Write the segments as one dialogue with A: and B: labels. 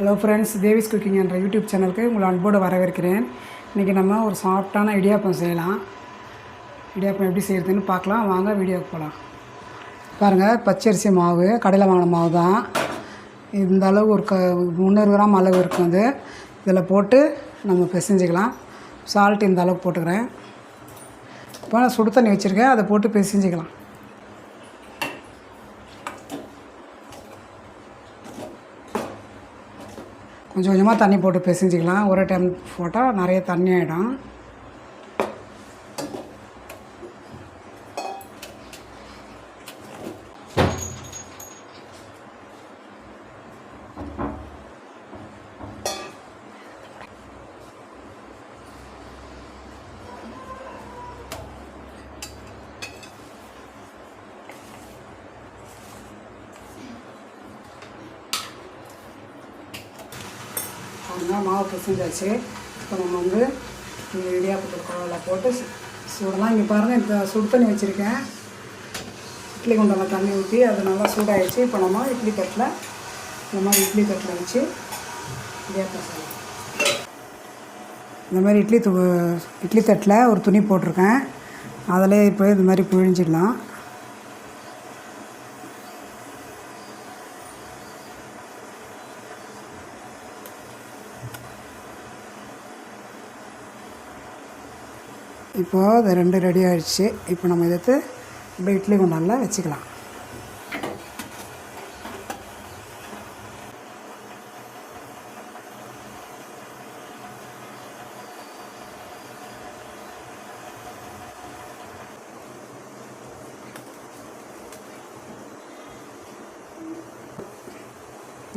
A: Hello friends, Devi's cooking என்ற YouTube சேனலுக்கு உங்களை அன்போடு வரவேற்கிறேன். இன்றைக்கி நம்ம ஒரு சாஃப்டான இடியாப்பம் செய்யலாம். இடியாப்பம் எப்படி செய்கிறதுன்னு பார்க்கலாம். வாங்க வீடியோக்கு போகலாம். பாருங்கள், பச்சரிசி மாவு கடையில் வாங்கின மாவு தான். இந்த அளவு ஒரு 300 கிராம் அளவு இருக்கும். அது இதில் போட்டு நம்ம பிசைஞ்சிக்கலாம். சால்ட் இந்த அளவுக்கு போட்டுக்கிறேன். இப்போ நான் சுடு தண்ணி வச்சுருக்கேன், அதை போட்டு பிசைஞ்சிக்கலாம். கொஞ்சம் கொஞ்சமாக தண்ணி போட்டு பிசைஞ்சிக்கலாம். ஒரு டைம் போட்டால் நிறைய தண்ணி ஆகிடும். மாவு பிசைஞ்சாச்சு. இப்போ நம்ம வந்து இந்த இடியாப்பத்து குழாயில் போட்டு சூடலாம். இங்கே பாருங்கள், இந்த சுடு தண்ணி வச்சுருக்கேன். இட்லி குண்டான தண்ணி ஊற்றி அது நல்லா சூடாகிடுச்சு. இப்போ நம்ம இட்லி தட்டில் இந்த மாதிரி வச்சு இடியாப்பம் செய்யலாம். இந்த மாதிரி இட்லி தட்டில் ஒரு துணி போட்டிருக்கேன். அதில் இப்போ இது மாதிரி பிழிஞ்சிடலாம். இப்போது அது 2 ரெடி ஆகிடுச்சு. இப்போ நம்ம எடுத்து இப்படி இட்லி குண்டானில் வச்சுக்கலாம்.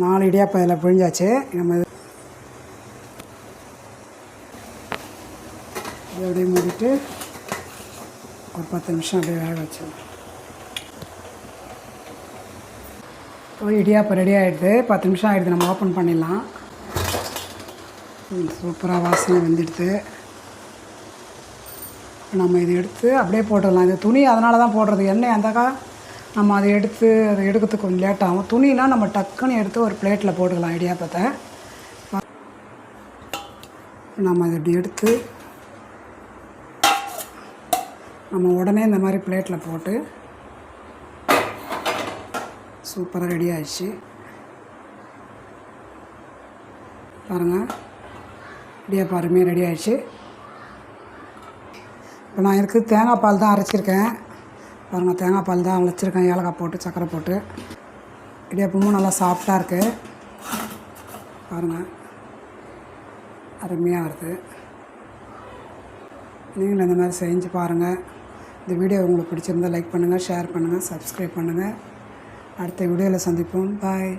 A: நாலு இடியாப்பம் இதில் பிழிஞ்சாச்சு. நம்ம அப்படியே மூடிட்டு ஒரு 10 நிமிஷம் அப்படியே வேக வச்சிடலாம். இடியாப்பம் ரெடி ஆகிடுது. 10 நிமிஷம் ஆகிடுது. நம்ம ஓப்பன் பண்ணிடலாம். சூப்பராக வாசனை வந்துடுது. நம்ம இதை எடுத்து அப்படியே போட்டுடலாம். இது துணி அதனால தான் போடுறது. எண்ணெய் அந்தாக்கா நம்ம அதை எடுக்கிறதுக்கு கொஞ்சம் லேட் ஆகும். துணினா நம்ம டக்குன்னு எடுத்து ஒரு பிளேட்டில் போட்டுக்கலாம். இடியாப்பத்தை நம்ம அதை இப்படி எடுத்து நம்ம உடனே இந்த மாதிரி பிளேட்டில் போட்டு சூப்பராக ரெடி ஆகிடுச்சு. பாருங்கள், இடியாப்பம் அருமையாக ரெடி ஆகிடுச்சு. இப்போ நான் இதுக்கு தேங்காய் பால் தான் அரைச்சிருக்கேன். பாருங்கள், தேங்காய் பால் தான் வச்சுருக்கேன். ஏலக்காய் போட்டு சர்க்கரை போட்டு. இடியாப்பமும் நல்லா சாஃப்டாக இருக்குது. பாருங்கள், அருமையாக வருது. நீங்களும் இந்த மாதிரி செஞ்சு பாருங்கள். இந்த வீடியோ உங்களுக்கு பிடிச்சிருந்தால் லைக் பண்ணுங்கள், ஷேர் பண்ணுங்கள், சப்ஸ்கிரைப் பண்ணுங்கள். அடுத்த வீடியோவில் சந்திப்போம். பாய்.